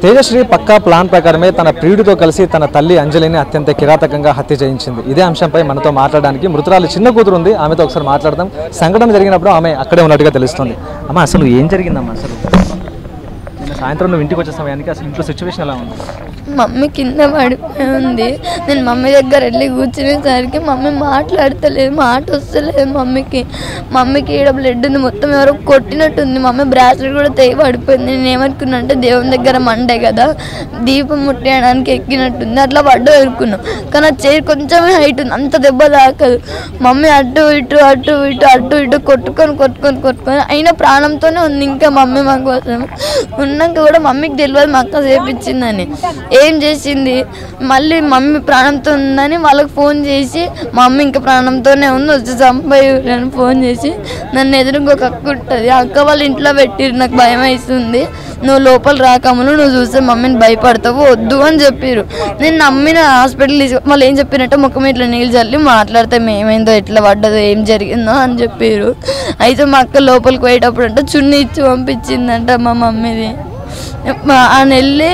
తేజశ్రీ పక్కా plan ప్రకారమే తన ప్రియుడితో కలిసి తన తల్లి అంజలిని అత్యంత కిరాతకంగా హత్య చేయించింది. ఇదే అంశంపై మనతో మాట్లాడడానికి మృతురాలు చిన్న కూతురు ఉంది. ఆమెతో ఒకసారి మాట్లాడదాం. సంఘటన జరిగినప్పుడు ఆమె అక్కడే ఉన్నట్టుగా తెలుస్తుంది. అమ్మ, అసలు ఏం జరిగిందమ్మా? అసలు సాయంత్రం నువ్వు ఇంటికి వచ్చే సమయానికి అసలు ఇంట్లో సిచ్యువేషన్ ఎలా ఉంది? మమ్మీ కింద పడిపోయి ఉంది. నేను మమ్మీ దగ్గర వెళ్ళి కూర్చునేసరికి మమ్మీ మాట్లాడతలేదు, మాట వస్తలేదు మమ్మీకి ఈడ బ్లడ్ ఉంది, మొత్తం ఎవరో కొట్టినట్టుంది. మమ్మీ బ్రాస్లెట్ కూడా తెగి పడిపోయింది. నేను ఏమనుకున్నా అంటే దేవుని దగ్గర మండే కదా, దీపం ముట్టేయడానికి ఎక్కినట్టుంది, అట్లా పడ్డా అనుకున్నాం. కానీ ఆ చైర్ కొంచెమే హైట్ ఉంది, అంత దెబ్బ తాకదు. మమ్మీ అటు ఇటు కొట్టుకొని అయినా ప్రాణంతోనే ఉంది. ఇంకా మమ్మీ మా కోసం ఉన్నాక కూడా మమ్మీకి తెలియదు మా అక్క చేపించిందని. ఏం చేసింది, మళ్ళీ మమ్మీ ప్రాణంతో ఉందని వాళ్ళకి ఫోన్ చేసి మమ్మీ ఇంకా ప్రాణంతోనే ఉంది వచ్చి చంపేయి అని ఫోన్ చేసి నన్ను ఎదురుగా ఒక అక్క ఉంటుంది, ఆ అక్క వాళ్ళ ఇంట్లో పెట్టిరు. నాకు భయం వేస్తుంది, నువ్వు లోపల రాకములు, నువ్వు చూస్తే మమ్మీని భయపడతావు, వద్దు అని చెప్పారు. నేను నమ్మిన హాస్పిటల్ వాళ్ళు ఏం చెప్పినట్టే ముఖం ఇట్లా నీళ్ళు చల్లి మాట్లాడితే ఏమైందో, ఎట్లా పడ్డదో, ఏం జరిగిందో అని చెప్పారు. అయితే మా అక్క లోపలికి పోయేటప్పుడు అంటే చున్నీ ఇచ్చి పంపించిందంట మా మమ్మీది. ఆయన వెళ్ళి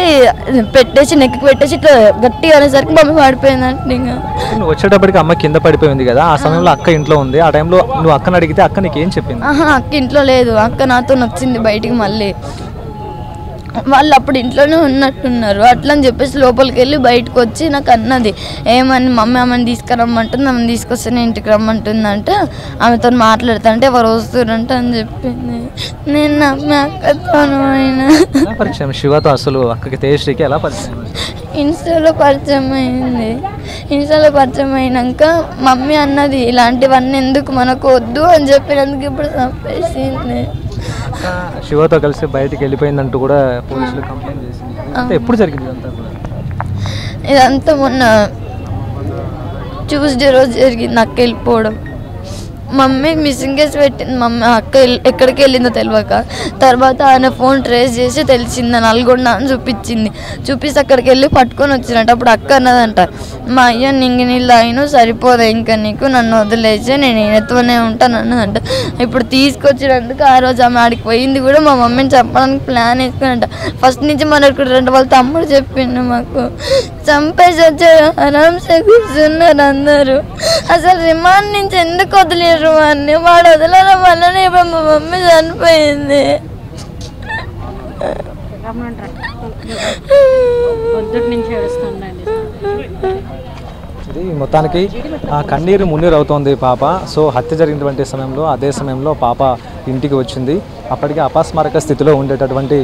పెట్టేసి నెక్కి పెట్టేసి ఇట్లా గట్టిగా అనేసరికి మమ్మీ పడిపోయిందంట. ఇంకా నువ్వు వచ్చేటప్పటికి అమ్మ కింద పడిపోయింది కదా, ఆ సమయంలో అక్క ఇంట్లో ఉంది. ఆ టైంలో నువ్వు అక్కని అడిగితే అక్క నీకు ఏం చెప్పింది? అక్క ఇంట్లో లేదు, అక్క నాతో వచ్చింది బయటికి. మళ్ళీ వాళ్ళు అప్పుడు ఇంట్లోనే ఉన్నట్టున్నారు. అట్లా అని చెప్పేసి లోపలికి వెళ్ళి బయటకు వచ్చి నాకు అన్నది, ఏమని మమ్మీ ఆమెను తీసుకురమ్మంటుంది, ఆమెను తీసుకొస్తే నేను ఇంటికి రమ్మంటుందంటే ఆమెతో మాట్లాడుతుంటే ఎవరు వస్తారంట అని చెప్పింది. నేను నమ్మి అక్కతోను అయినా పరిచయం శివతో అసలు అక్కకి తేజశ్రీకి ఎలా పరిచయం? ఇన్స్టాలో పరిచయం అయింది. ఇన్స్టాలో పరిచయం అయినాక మమ్మీ అన్నది ఇలాంటివన్నీ ఎందుకు మనకు వద్దు అని చెప్పినందుకు ఇప్పుడు చంపేసింది. శివతో కలిసి బయటికి వెళ్ళిపోయిందంటూ కూడా పోలీసులు కంప్లైంట్ చేసింది. ఎప్పుడు జరిగింది ఇదంతా? మొన్న ట్యూస్డే రోజు జరిగింది అక్క వెళ్ళిపోవడం. మమ్మీ మిస్సింగ్ కేసు పెట్టింది. మమ్మీ అక్క ఎక్కడికి వెళ్ళిందో తెలియక తర్వాత ఆయన ఫోన్ ట్రేస్ చేసి తెలిసింది, నల్గొండ అని చూపించింది. చూపిస్తే అక్కడికి వెళ్ళి పట్టుకొని వచ్చినట్టు. అప్పుడు అక్క అన్నదంట, మా అయ్య నింగి నీళ్ళు అయినా సరిపోదా ఇంకా నీకు, నన్ను వదిలేసి నేను ఈయనతోనే ఉంటాను అన్నదంట. ఇప్పుడు తీసుకొచ్చినందుకు ఆ రోజు ఆమె ఆడికి పోయింది కూడా మా మమ్మీని చెప్పడానికి ప్లాన్ వేసుకున్నట్ట. ఫస్ట్ నుంచి మనకు వాళ్ళ తమ్ముడు చెప్పిండు మాకు, చంపేసి వచ్చారు, ఆరామ్సే కూర్చున్నారు అందరూ. అసలు రిమాండ్ నుంచి ఎందుకు వదిలేరు అని, వాడు వదలడం వల్లనే ఇప్పుడు మా మమ్మీ చనిపోయింది. ఇది మొత్తానికి కన్నీరు మున్నీరు అవుతోంది పాప. సో హత్య జరిగినటువంటి సమయంలో అదే సమయంలో పాప ఇంటికి వచ్చింది. అప్పటికే అపస్మారక స్థితిలో ఉండేటటువంటి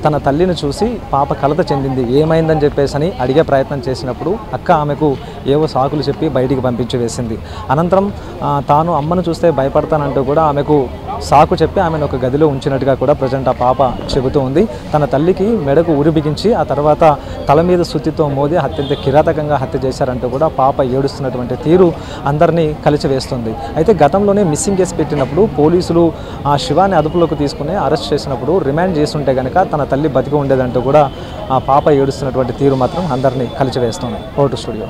తన తల్లిని చూసి పాప కలత చెందింది. ఏమైందని చెప్పేసి అడిగే ప్రయత్నం చేసినప్పుడు అక్క ఆమెకు ఏవో సాకులు చెప్పి బయటికి పంపించి వేసింది. అనంతరం తాను అమ్మను చూస్తే భయపడతానంటూ కూడా ఆమెకు సాకు చెప్పి ఆమెను ఒక గదిలో ఉంచినట్టుగా కూడా ప్రజెంట్ ఆ పాప చెబుతూ ఉంది. తన తల్లికి మెడకు ఉరి బిగించి ఆ తర్వాత తల మీద సుత్తితో మోది అత్యంత కిరాతకంగా హత్య చేశారంటూ కూడా పాప ఏడుస్తున్నటువంటి తీరు అందరినీ కలిచివేస్తుంది. అయితే గతంలోనే మిస్సింగ్ కేసు పెట్టినప్పుడు పోలీసులు ఆ శివాని అదుపులోకి తీసుకుని అరెస్ట్ చేసినప్పుడు రిమాండ్ చేస్తుంటే కనుక తన తల్లి బతికి ఉండేదంటూ కూడా ఆ పాప ఏడుస్తున్నటువంటి తీరు మాత్రం అందరినీ కలిచివేస్తుంది. Vote studio.